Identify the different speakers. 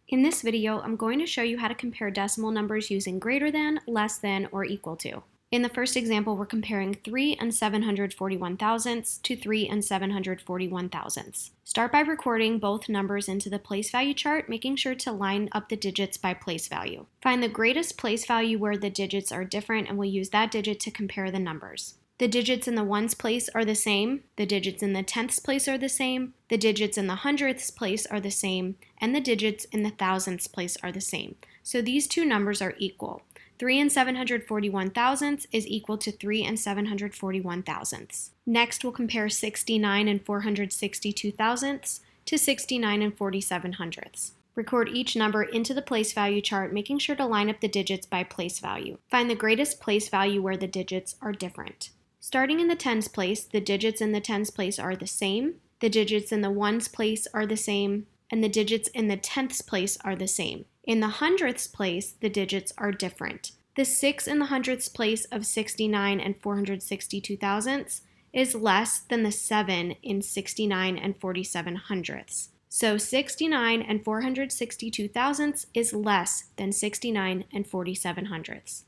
Speaker 1: In this video, I'm going to show you how to compare decimal numbers using greater than, less than, or equal to. In the first example, we're comparing 3 and 741 thousandths to 3 and 741 thousandths. Start by recording both numbers into the place value chart, making sure to line up the digits by place value. Find the greatest place value where the digits are different, and we'll use that digit to compare the numbers. The digits in the ones place are the same, the digits in the tenths place are the same, the digits in the hundredths place are the same, and the digits in the thousandths place are the same. So these two numbers are equal. 3 and 741 thousandths is equal to 3 and 741 thousandths. Next, we'll compare 69 and 462 thousandths to 69 and 47 hundredths. Record each number into the place value chart, making sure to line up the digits by place value. Find the greatest place value where the digits are different. Starting in the tens place, the digits in the tens place are the same, the digits in the ones place are the same, and the digits in the tenths place are the same. In the hundredths place, the digits are different. The 6 in the hundredths place of 69 and 462 thousandths is less than the 7 in 69 and 47 hundredths. So 69 and 462 thousandths is less than 69 and 47 hundredths.